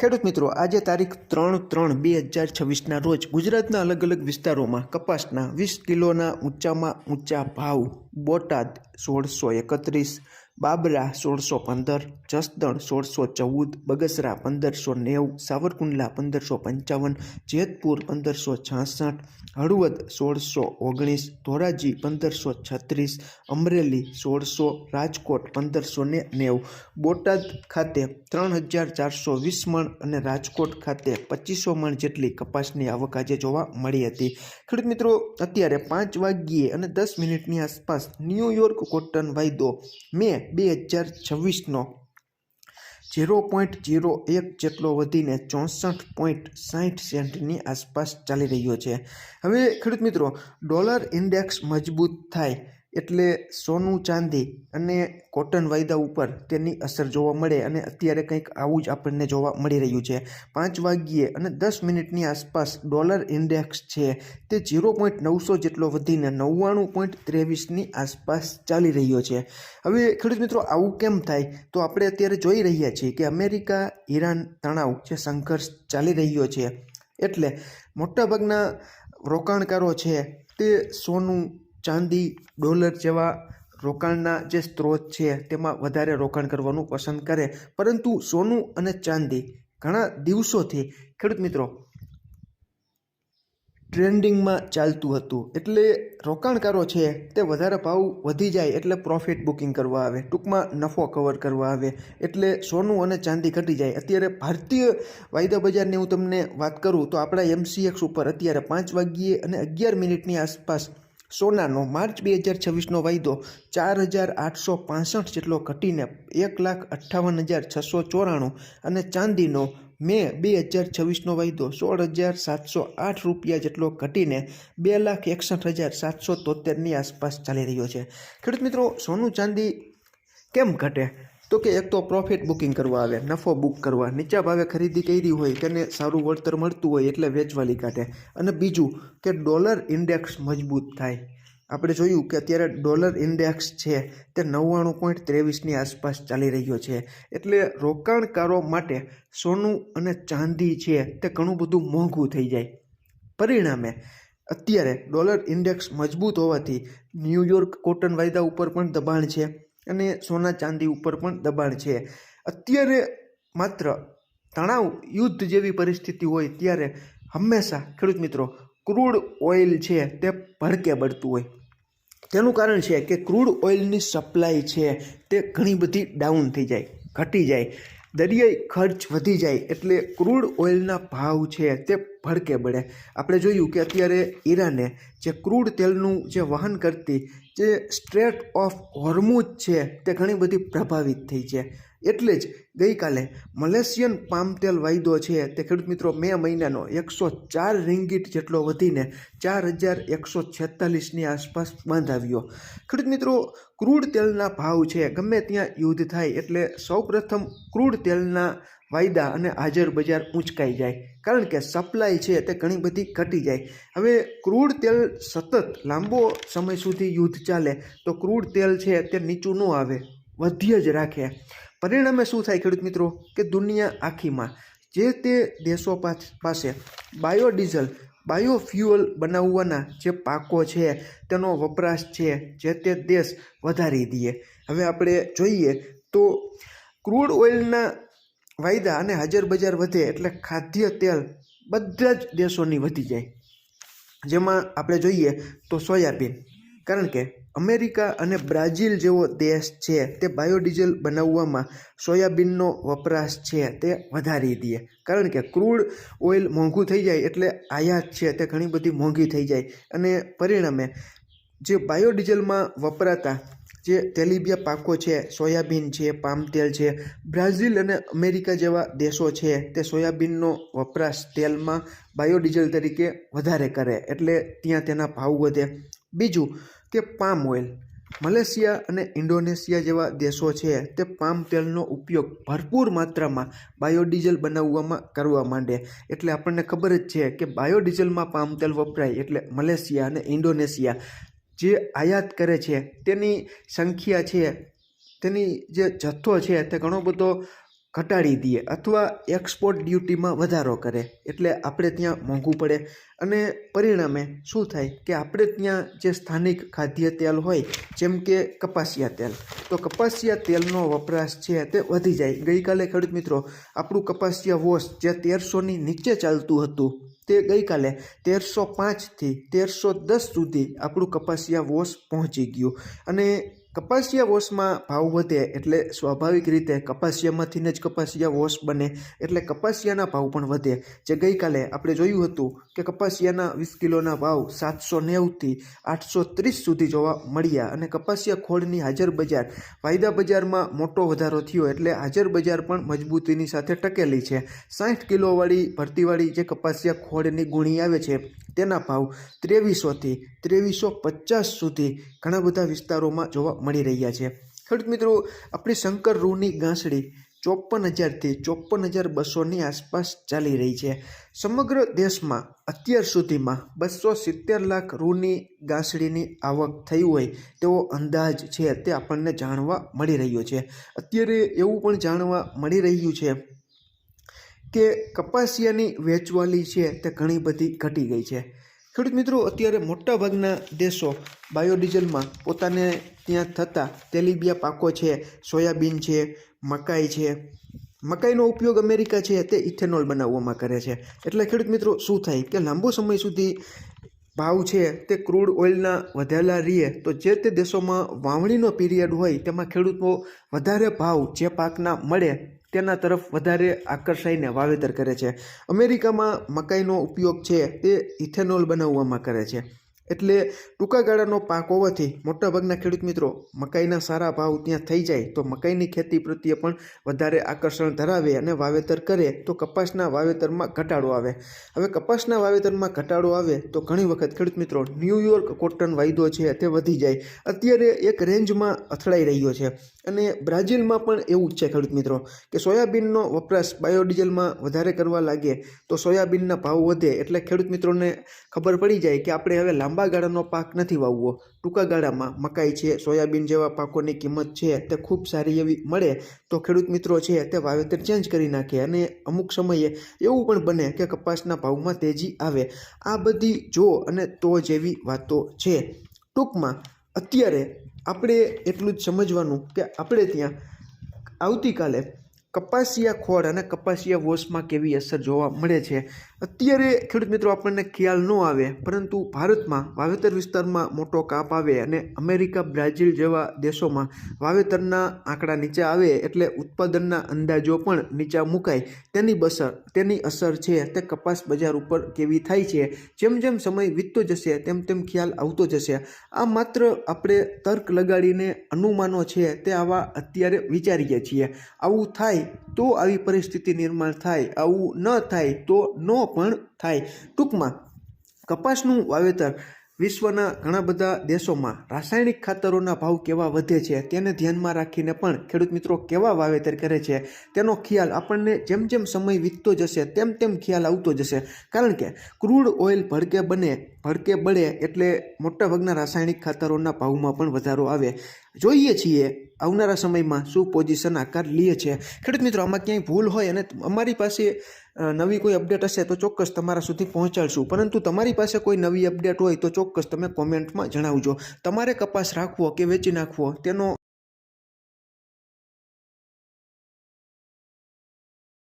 ખેડૂત મિત્રો, આજે તારીખ 3/3/2026ના રોજ ગુજરાતના અલગ અલગ વિસ્તારોમાં કપાસના 20 કિલોના ઊંચામાં ઊંચા ભાવ. બોટાદ 1631, બાબરા 1615, જસદણ 1614, બગસરા 1590, સાવરકુંડલા 1555, જેતપુર 1566, હળવદ 1619, ધોરાજી 1536, અમરેલી 1600, રાજકોટ 1590. બોટાદ ખાતે 3420 મણ અને રાજકોટ ખાતે 2500 મણ જેટલી કપાસની આવક આજે જોવા મળી હતી. ખેડૂત મિત્રો, અત્યારે 5 વાગ્યે અને 10 મિનિટની આસપાસ ન્યૂયોર્ક કોટન વાયદો મે 2026નો 0.01 જેટલો વધીને 64.60 સેન્ટની આસપાસ ચાલી રહ્યો છે. હવે ખેડૂત મિત્રો, ડોલર ઇન્ડેક્સ મજબૂત થાય એટલે સોનું, ચાંદી અને કોટન વાયદા ઉપર તેની અસર જોવા મળે અને અત્યારે કંઈક આવું જ આપણને જોવા મળી રહ્યું છે. 5 વાગ્યે અને 10 મિનિટની આસપાસ ડોલર ઇન્ડેક્સ છે તે 0.900 જેટલો વધીને 99.23ની આસપાસ ચાલી રહ્યો છે. હવે ખેડૂત મિત્રો, આવું કેમ થાય? તો આપણે અત્યારે જોઈ રહ્યા છીએ કે અમેરિકા ઈરાન તણાવ જે સંઘર્ષ ચાલી રહ્યો છે, એટલે મોટાભાગના રોકાણકારો છે તે સોનું, ચાંદી, ડોલર જેવા રોકાણના જે સ્ત્રોત છે તેમાં વધારે રોકાણ કરવાનું પસંદ કરે. પરંતુ સોનું અને ચાંદી ઘણા દિવસોથી ખેડૂત મિત્રો ટ્રેન્ડિંગમાં ચાલતું હતું, એટલે રોકાણકારો છે તે વધારે ભાવ વધી જાય એટલે પ્રોફિટ બુકિંગ કરવા આવે, ટૂંકમાં નફો કવર કરવા આવે, એટલે સોનું અને ચાંદી ઘટી જાય. અત્યારે ભારતીય વાયદા બજારની હું તમને વાત કરું તો આપણા MCX ઉપર અત્યારે 5 વાગ્યે અને 11 મિનિટની આસપાસ સોનાનો માર્ચ 2026નો વાયદો 4865 જેટલો ઘટીને 1,58,694 અને ચાંદીનો મે 2026નો વાયદો 16,708 રૂપિયા જેટલો ઘટીને 2,61,773ની આસપાસ ચાલી રહ્યો છે. ખેડૂત મિત્રો, સોનું ચાંદી કેમ ઘટે? તો કે એક તો પ્રોફિટ બુકિંગ કરવા આવે, નફો બુક કરવા, નીચા ભાવે ખરીદી કરી હોય તેને સારું વળતર મળતું હોય એટલે વેચવાલી કાઢે. અને બીજું કે ડોલર ઇન્ડેક્સ મજબૂત થાય. આપણે જોયું કે અત્યારે ડોલર ઇન્ડેક્સ છે તે 99.23ની આસપાસ ચાલી રહ્યો છે, એટલે રોકાણકારો માટે સોનું અને ચાંદી છે તે ઘણું બધું મોંઘું થઈ જાય. પરિણામે અત્યારે ડોલર ઇન્ડેક્સ મજબૂત હોવાથી ન્યૂયોર્ક કોટન વાયદા ઉપર પણ દબાણ છે અને સોના ચાંદી ઉપર પણ દબાણ છે. અત્યારે માત્ર તણાવ, યુદ્ધ જેવી પરિસ્થિતિ હોય ત્યારે હંમેશા ખેડૂત મિત્રો ક્રૂડ ઓઇલ છે તે ભડકે બળતું હોય. તેનું કારણ છે કે ક્રૂડ ઓઇલની સપ્લાય છે તે ઘણી બધી ડાઉન થઈ જાય, ઘટી જાય, દરિયાઈ ખર્ચ વધી જાય, એટલે ક્રૂડ ઓઇલના ભાવ છે તે ભડકે બળે. આપણે જોયું કે અત્યારે ઈરાને જે ક્રૂડ તેલનું જે વહન કરતી જે સ્ટ્રેટ ઓફ હોર્મુઝ છે તે ઘણી બધી પ્રભાવિત થઈ છે. એટલે જ ગઈકાલે મલેશિયન પામ તેલ વાયદો છે તે ખેડૂત મિત્રો મે મહિનાનો 104 રિંગીટ જેટલો વધીને 4,146ની આસપાસ બાંધાવ્યો. ખેડૂત મિત્રો, ક્રૂડ તેલના ભાવ છે ગમે ત્યાં યુદ્ધ થાય એટલે સૌપ્રથમ ક્રૂડ તેલના વાયદા અને હાજર બજાર ઊંચકાઈ જાય, કારણ કે સપ્લાય છે તે ઘણી બધી ઘટી જાય. હવે ક્રૂડ તેલ સતત લાંબો સમય સુધી યુદ્ધ ચાલે તો ક્રૂડ તેલ છે તે નીચું ન આવે, વધ્ય જ રાખે. પરિણામે શું થાય ખેડૂત મિત્રો કે દુનિયા આખીમાં જે તે દેશો પાસે બાયોડીઝલ, બાયોફ્યુઅલ બનાવવાના જે પાકો છે તેનો વપરાશ છે જે તે દેશ વધારી દે. હવે આપણે જોઈએ તો ક્રૂડ ઓઇલના વાયદા અને હાજર બજાર વધે એટલે ખાદ્ય તેલ બધા જ દેશોની વધી જાય. જેમાં આપણે જોઈએ તો સોયાબીન, કારણ કે અમેરિકા અને બ્રાઝિલ જેવો દેશ છે તે બાયોડીઝલ બનાવવામાં સોયાબીનનો વપરાશ છે તે વધારી દે, કારણ કે ક્રૂડ ઓઇલ મોંઘું થઈ જાય એટલે આયાત છે તે ઘણી બધી મોંઘી થઈ જાય. અને પરિણામે જે બાયોડીઝલમાં વપરાતા જે તેલીબિયા પાકો છે, સોયાબીન છે, પામ તેલ છે, બ્રાઝિલ અને અમેરિકા જેવા દેશો છે તે સોયાબીનનો વપરાશ તેલમાં બાયોડીઝલ તરીકે વધારે કરે, એટલે ત્યાં તેના ભાવ વધે. બીજું કે પામ ઓઇલ, મલેશિયા અને ઇન્ડોનેશિયા જેવા દેશો છે તે પામ તેલનો ઉપયોગ ભરપૂર માત્રામાં બાયોડીઝલ બનાવવામાં કરવા માંડે. એટલે આપણને ખબર જ છે કે બાયોડીઝલમાં પામ તેલ વપરાય એટલે મલેશિયા અને ઇન્ડોનેશિયા જે આયાત કરે છે તેની સંખ્યા છે, તેની જે જથ્થો છે તે ઘણો બધો ઘટાડી દઈએ અથવા એક્સપોર્ટ ડ્યુટીમાં વધારો કરે એટલે આપણે ત્યાં મોંઘું પડે અને પરિણામે શું થાય કે આપણે ત્યાં જે સ્થાનિક ખાદ્ય તેલ હોય જેમ કે કપાસિયા તેલ, તો કપાસિયા તેલનો વપરાશ છે તે વધી જાય. ગઈકાલે ખેડૂત મિત્રો આપણું કપાસિયા વોશ જે 1300ની નીચે ચાલતું હતું તે ગઈકાલે 1305થી 1310 સુધી આપણું કપાસિયા વોશ પહોંચી ગયું. અને કપાસિયા વોશમાં ભાવ વધે એટલે સ્વાભાવિક રીતે કપાસિયામાંથી જ કપાસિયા વોશ બને એટલે કપાસિયાના ભાવ પણ વધે. જે ગઈકાલે આપણે જોયું હતું કે કપાસિયાના 20 કિલોના ભાવ 790થી 830 સુધી જોવા મળ્યા અને કપાસિયા ખોળની હાજર બજાર વાયદા બજારમાં મોટો વધારો થયો એટલે હાજર બજાર પણ મજબૂતીની સાથે ટકેલી છે. 60 કિલોવાળી ભરતીવાળી જે કપાસિયા ખોળની ગુણી આવે છે તેના ભાવ 2300થી 2350 સુધી ઘણા બધા વિસ્તારોમાં જોવા મળી રહ્યા છે. ખેડૂત મિત્રો આપણી શંકર રૂની ગાંસડી 54,000થી 54,200ની આસપાસ ચાલી રહી છે. સમગ્ર દેશમાં અત્યાર સુધીમાં 270 લાખ રૂની ગાંસડીની આવક થઈ હોય તેવો અંદાજ છે તે આપણને જાણવા મળી રહ્યો છે. અત્યારે એવું પણ જાણવા મળી રહ્યું છે કે કપાસિયાની વેચવાલી છે તે ઘણી બધી ઘટી ગઈ છે. ખેડૂત મિત્રો અત્યારે મોટાભાગના દેશો બાયોડીઝલમાં પોતાને ત્યાં થતા તેલીબિયા પાકો છે, સોયાબીન છે, મકાઈ છે, મકાઈનો ઉપયોગ અમેરિકા છે તે ઇથેનોલ બનાવવામાં કરે છે. એટલે ખેડૂત મિત્રો શું થાય કે લાંબો સમય સુધી ભાવ છે તે ક્રૂડ ઓઇલના વધેલા રહે તો જે તે દેશોમાં વાવણીનો પીરિયડ હોય તેમાં ખેડૂતો વધારે ભાવ જે પાકના મળે તેના તરફ વધારે આકર્ષાઈને વાવેતર કરે છે. અમેરિકામાં મકાઈનો ઉપયોગ છે તે ઇથેનોલ બનાવવામાં કરે છે. એટલે ટૂંકા ગાળાનો પાક હોવાથી મોટાભાગના ખેડૂત મિત્રો મકાઈના સારા ભાવ ત્યાં થઈ જાય તો મકાઈની ખેતી પ્રત્યે પણ વધારે આકર્ષણ ધરાવે અને વાવેતર કરે તો કપાસના વાવેતરમાં ઘટાડો આવે. હવે કપાસના વાવેતરમાં ઘટાડો આવે તો ઘણી વખત ખેડૂત મિત્રો ન્યૂયોર્ક કોટન વાયદો છે તે વધી જાય. અત્યારે એક રેન્જમાં અથડાઈ રહ્યો છે અને બ્રાઝિલમાં પણ એવું જ છે ખેડૂત મિત્રો કે સોયાબીનનો વપરાશ બાયોડીઝલમાં વધારે કરવા લાગે તો સોયાબીનના ભાવ વધે એટલે ખેડૂત મિત્રોને ખબર પડી જાય કે આપણે હવે લાંબા ગાળાનો પાક નથી વાવવો. ટૂંકા ગાળામાં મકાઈ છે, સોયાબીન જેવા પાકોની કિંમત છે તે ખૂબ સારી એવી મળે તો ખેડૂત મિત્રો છે તે વાવેતર ચેન્જ કરી નાખે અને અમુક સમયે એવું પણ બને કે કપાસના ભાવમાં તેજી આવે. આ બધી જો અને તો જેવી વાતો છે. ટૂંકમાં અત્યારે આપણે એટલું જ સમજવાનું કે આપણે ત્યાં આવતીકાલે કપાસિયા ખોળ અને કપાસિયા વોશમાં કેવી અસર જોવા મળે છે. અત્યારે ખેડૂત મિત્રો આપણને ખ્યાલ ન આવે પરંતુ ભારતમાં વાવેતર વિસ્તારમાં મોટો કાપ આવે અને અમેરિકા, બ્રાઝિલ જેવા દેશોમાં વાવેતરના આંકડા નીચે આવે એટલે ઉત્પાદનના અંદાજો પણ નીચા મુકાય. તેની અસર છે તે કપાસ બજાર ઉપર કેવી થાય છે. જેમ જેમ સમય વીતતો જશે તેમ તેમ ખ્યાલ આવતો જશે. આ માત્ર આપણે તર્ક લગાડીને અનુમાનો છે તે આવા અત્યારે વિચારીએ છીએ. આવું થાય તો આવી પરિસ્થિતિ નિર્માણ થાય, આવું ન થાય તો ન પણ થાય. ટૂંકમાં કપાસનું વાવેતર વિશ્વના ઘણા બધા દેશોમાં રાસાયણિક ખાતરોના ભાવ કેવા વધે છે તેને ધ્યાનમાં રાખીને પણ ખેડૂત મિત્રો કેવા વાવેતર કરે છે તેનો ખ્યાલ આપણને જેમ જેમ સમય વીતતો જશે તેમ તેમ ખ્યાલ આવતો જશે. કારણ કે ક્રૂડ ઓઇલ ભડકે બળે એટલે મોટાભાગના રાસાયણિક ખાતરોના ભાવમાં પણ વધારો આવે. જોઈએ છીએ આવનારા સમયમાં શું પોઝિશન આકાર લે છે. ખેડૂત મિત્રો આમાં ક્યાંય ભૂલ હોય અને અમારી પાસે નવી કોઈ અપડેટ હશે તો ચોક્કસ તમારા સુધી પહોંચાડશું. પરંતુ તમારી પાસે કોઈ નવી અપડેટ હોય તો ચોક્કસ તમે કોમેન્ટમાં જણાવજો. તમારે કપાસ રાખવો કે વેચી નાખવો તેનો